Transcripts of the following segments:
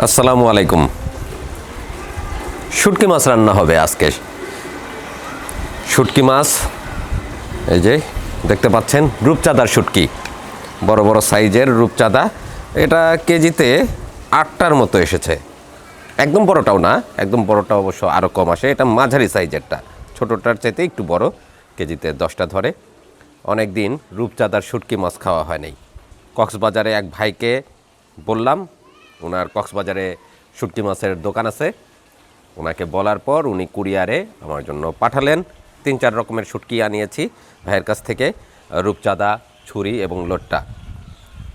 আসসালামু আলাইকুম। শুটকি মাছ রান্না হবে আজকে। শুটকি মাছ এই যে দেখতে পাচ্ছেন, রূপচাঁদার শুটকি, বড় বড় সাইজের রূপচাঁদা। এটা কেজিতে 8টার মতো এসেছে। একদম বড়টাও না, একদম বড়টা অবশ্য আরও কম আসে। এটা মাঝারি সাইজেরটা, ছোটোটার চাইতে একটু বড়, কেজিতে 10টা ধরে। অনেক দিন রূপচাঁদার শুটকি মাছ খাওয়া হয় নাই। কক্সবাজারে এক ভাইকে বললাম, ওনার কক্সবাজারে শুটকি মাছের দোকান আছে, ওনাকে বলার পর উনি কুরিয়ারে আমার জন্য পাঠালেন। 3-4 রকমের শুটকি আনিয়েছি ভাইয়ের কাছ থেকে, রূপচাঁদা, ছুরি এবং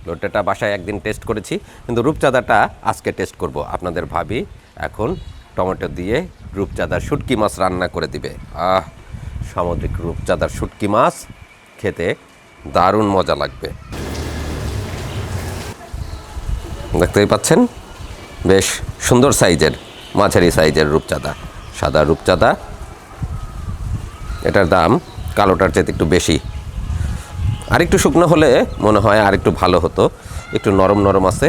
লোট্টাটা বাসায় একদিন টেস্ট করেছি, কিন্তু রূপচাঁদাটা আজকে টেস্ট করব। আপনাদের ভাবি এখন টমেটো দিয়ে রূপচাঁদার শুটকি মাছ রান্না করে দিবে। সামুদ্রিক রূপচাঁদার শুটকি মাছ খেতে দারুণ মজা লাগবে। দেখতেই পাচ্ছেন, বেশ সুন্দর সাইজের, মাঝারি সাইজের রূপচাঁদা, সাদা রূপচাঁদা। এটার দাম কালোটার চেয়ে একটু বেশি। আরেকটু শুকনো হলে মনে হয় আরেকটু ভালো হতো, একটু নরম নরম আছে।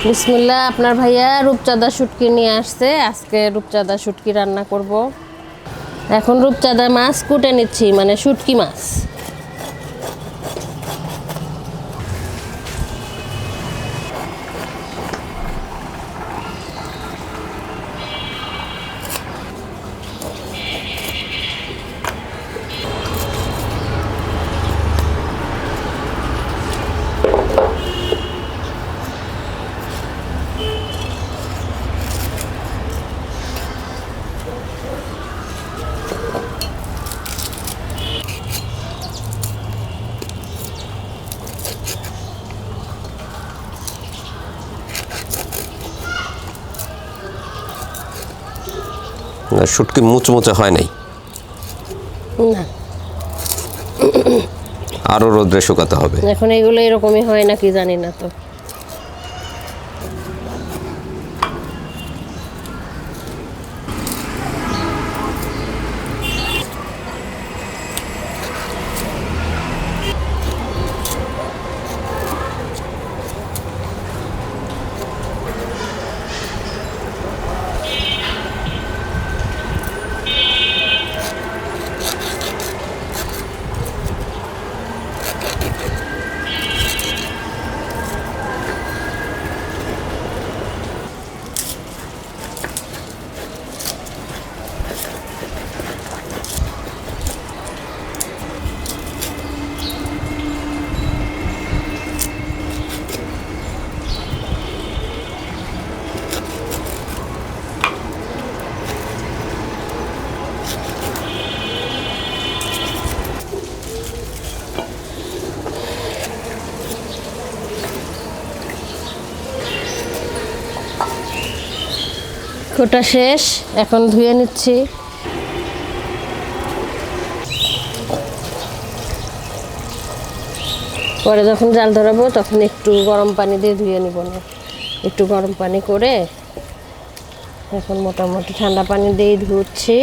বিসমিল্লাহ, আপনার ভাইয়া রূপচাঁদা শুটকি নিয়ে আসছে। আজকে রূপচাঁদা শুটকি রান্না করব। এখন রূপচাঁদা মাছ কুটে নিচ্ছি, মানে শুটকি মাছ। শুটকি মুচমুচে হয় নাই, না, আরও রোদ্রে শুকাতে হবে। এখন এগুলো এরকমই হয় নাকি জানি না তো। খোটা শেষ, এখন ধুয়ে নিচ্ছি। পরে যখন জাল ধরাবো তখন একটু গরম পানি দিয়ে ধুয়ে নিব না, একটু গরম পানি করে। এখন মোটামুটি ঠান্ডা পানি দিয়েই ধুচ্ছি।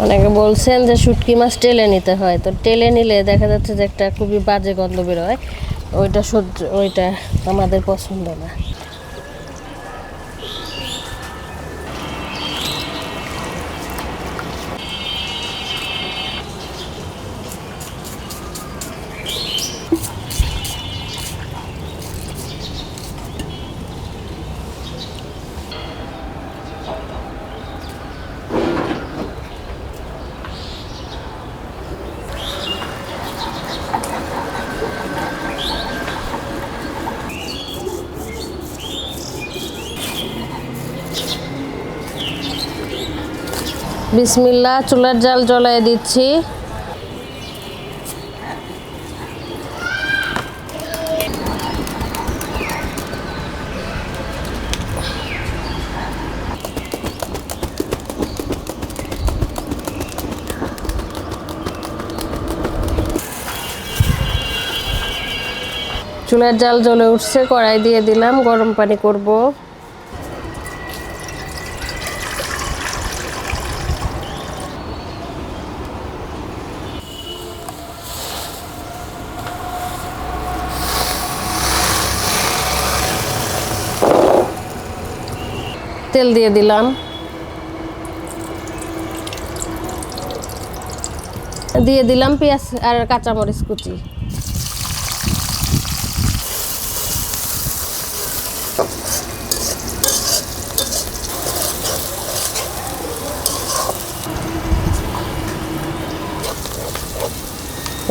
অনেকে বলছেন যে শুটকি মাছ টেলে নিতে হয়, তো টেলে নিলে দেখা যাচ্ছে যে একটা খুবই বাজে গন্ধ বেরোয়। ওইটা আমাদের পছন্দ না। বিসমিল্লাহ, চুলার জাল জ্বলায় দিচ্ছি। চুলার জাল জ্বলে উঠছে, কড়াই দিয়ে দিলাম, গরম পানি করব। তেল দিয়ে দিলাম, দিয়ে দিলাম পেঁয়াজ আর কাঁচামরিচ কুচি।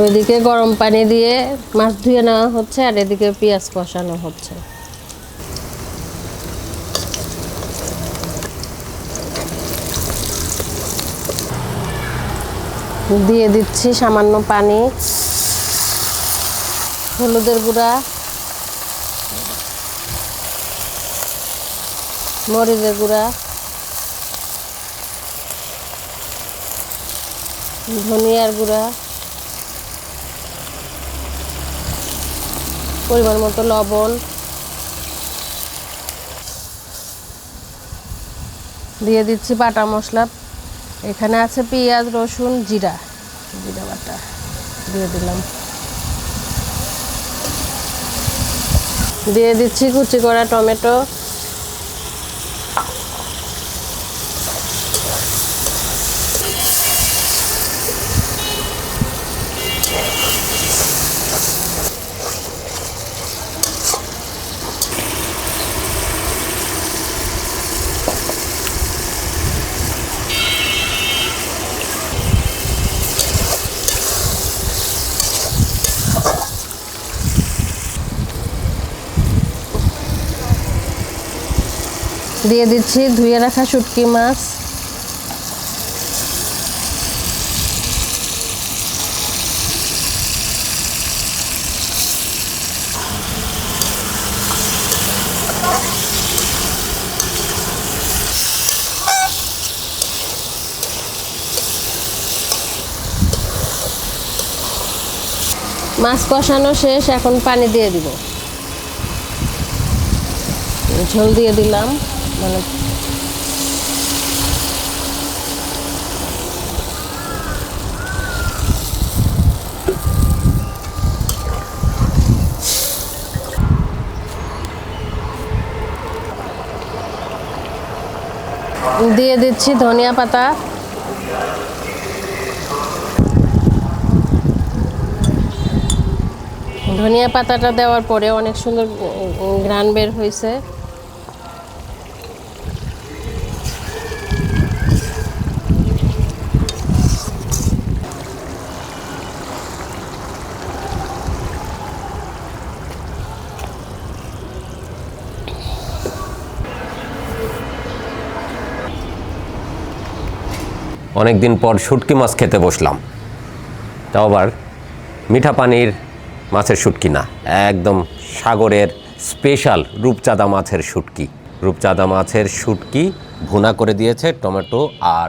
ওইদিকে গরম পানি দিয়ে মাছ ধুয়ে নেওয়া হচ্ছে আর এদিকে পেঁয়াজ কষানো হচ্ছে। দিয়ে দিচ্ছি সামান্য পানি, হলুদের গুঁড়া, মরিচের গুঁড়া, ধনিয়ার গুঁড়া, পরিমাণ মতো লবণ, দিয়ে দিচ্ছি বাটা মশলা। এখানে আছে পেঁয়াজ, রসুন, জিরা বাটা দিয়ে দিলাম, দিয়ে দিচ্ছি কুচি করা টমেটো, দিয়ে দিচ্ছি ধুয়ে রাখা শুটকি মাছ, মাছ কষানো শেষ, এখন পানি দিয়ে দিব, ঝোল দিয়ে দিলাম। মানে দিয়ে দিচ্ছি ধনিয়া পাতা, ধনিয়া পাতাটা দেওয়ার পরে অনেক সুন্দর ঘ্রাণ বের হয়েছে। অনেক দিন পর শুটকি মাছ খেতে বসলাম, তাও আবার মিঠা পানির মাছের শুটকি না, একদম সাগরের স্পেশাল রূপচাঁদা মাছের শুটকি। রূপচাঁদা মাছের শুটকি ভুনা করে দিয়েছে টমেটো আর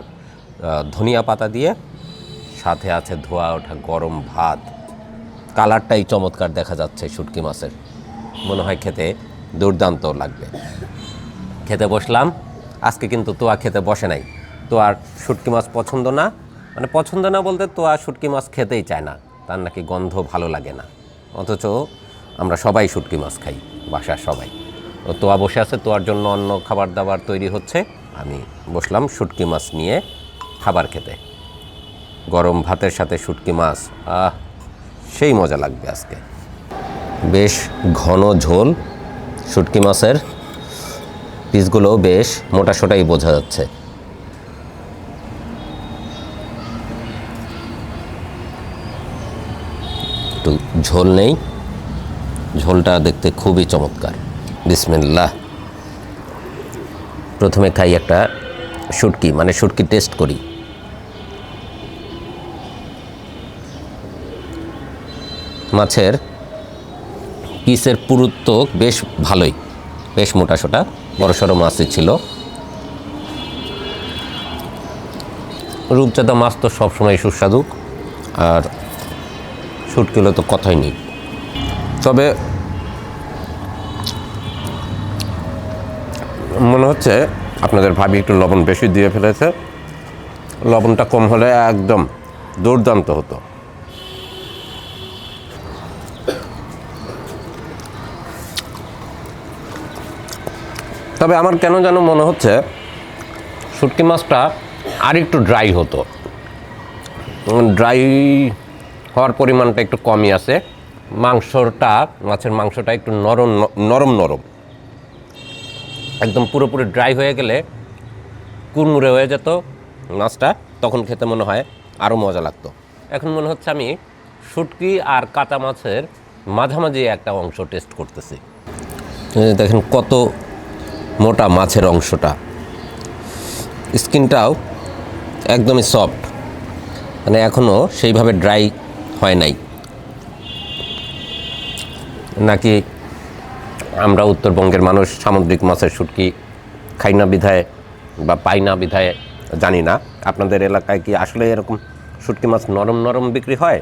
ধনিয়া পাতা দিয়ে, সাথে আছে ধোয়া ওঠা গরম ভাত। কালারটাই চমৎকার দেখা যাচ্ছে শুটকি মাছের, মনে হয় খেতে দুর্দান্ত লাগবে। খেতে বসলাম, আজকে কিন্তু তোয়া খেতে বসে নাই। তো আর শুটকি মাছ পছন্দ না, মানে পছন্দ না বলতে তো আর শুটকি মাছ খেতেই চায় না, তার নাকি গন্ধ ভালো লাগে না। অথচ আমরা সবাই শুটকি মাছ খাই, বাসার সবাই। তোয়া বসে আছে, তোয়ার জন্য অন্য খাবার দাবার তৈরি হচ্ছে, আমি বসলাম শুটকি মাছ নিয়ে খাবার খেতে। গরম ভাতের সাথে শুটকি মাছ, সেই মজা লাগবে আজকে। বেশ ঘন ঝোল, শুটকি মাছের পিসগুলো বেশ মোটাসোটাই বোঝা যাচ্ছে। একটু ঝোল নেই, ঝোলটা দেখতে খুবই চমৎকার। বিসমিল্লাহ। প্রথমে খাই একটা শুটকি, মানে শুটকি টেস্ট করি। মাছের পিসের পুরুত্ব বেশ ভালোই, বেশ মোটাসোটা, বড়সড় মাছই ছিল। রূপচাঁদা মাছ তো সবসময় সুস্বাদু, আর শুটকিগুলো তো কথাই নেই। তবে মনে হচ্ছে আপনাদের ভাবি একটু লবণ বেশি দিয়ে ফেলেছে, লবণটা কম হলে একদম দুর্দান্ত হতো। তবে আমার কেন যেন মনে হচ্ছে শুটকি মাছটা আর একটু ড্রাই হতো। ড্রাই হওয়ার পরিমাণটা একটু কমই আছে। মাছের মাংসটা একটু নরম নরম। একদম পুরোপুরি ড্রাই হয়ে গেলে কুড়মুড়ে হয়ে যেত মাছটা, তখন খেতে মনে হয় আরও মজা লাগতো। এখন মনে হচ্ছে আমি শুটকি আর কাঁচা মাছের মাঝামাঝি একটা অংশ টেস্ট করতেছি। দেখেন কত মোটা মাছের অংশটা, স্কিনটাও একদমই সফট, মানে এখনও সেইভাবে ড্রাই হয় নাই। নাকি আমরা উত্তরবঙ্গের মানুষ সামুদ্রিক মাছের শুটকি খাই না বিধায় বা পাই না বিধায় জানি না। আপনাদের এলাকায় কি আসলে এরকম শুটকি মাছ নরম নরম বিক্রি হয়,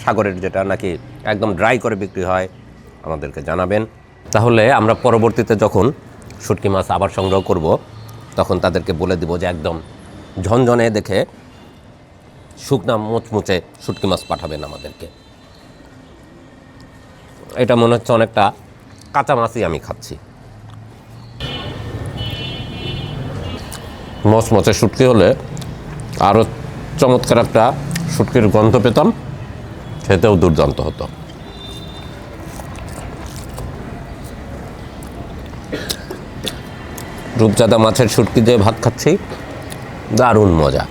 সাগরের যেটা, নাকি একদম ড্রাই করে বিক্রি হয়? আমাদেরকে জানাবেন। তাহলে আমরা পরবর্তীতে যখন শুটকি মাছ আবার সংগ্রহ করব, তখন তাদেরকে বলে দিব যে একদম ঝনঝনে দেখে শুকনা মুচমুচে শুটকি মাছ পাঠাবেন আমাদেরকে। এটা মনে হচ্ছে অনেকটা কাঁচা মাছই আমি খাচ্ছি। মচমচে শুটকি হলে আরও চমৎকার একটা শুটকির গন্ধ পেতাম, খেতেও দুর্দান্ত হতো। রূপচাঁদা মাছের শুটকি দিয়ে ভাত খাচ্ছি, দারুণ মজা।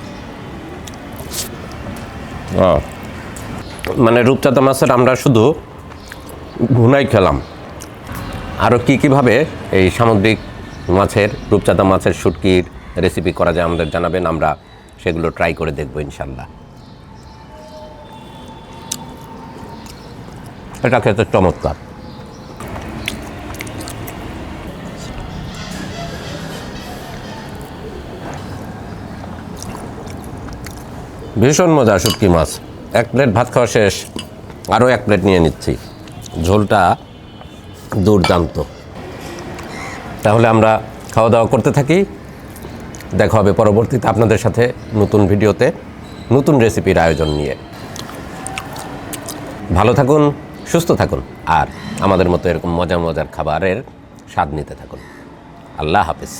মানে রূপচাঁদা মাছের আমরা শুধু ভুনাই খেলাম, আরও কীভাবে এই সামুদ্রিক মাছের রূপচাঁদা মাছের শুটকির রেসিপি করা যায় আমাদের জানাবেন, আমরা সেগুলো ট্রাই করে দেখব ইনশাল্লাহ। এটা খেতে চমৎকার। ভীষণ মজা শুটকি মাছ। এক প্লেট ভাত খাওয়া শেষ, আরও এক প্লেট নিয়ে নিচ্ছি। ঝোলটা দুর্দান্ত। তাহলে আমরা খাওয়া দাওয়া করতে থাকি। দেখা হবে পরবর্তীতে আপনাদের সাথে নতুন ভিডিওতে, নতুন রেসিপির আয়োজন নিয়ে। ভালো থাকুন, সুস্থ থাকুন, আর আমাদের মতো এরকম মজার মজার খাবারের স্বাদ নিতে থাকুন। আল্লাহ হাফেজ।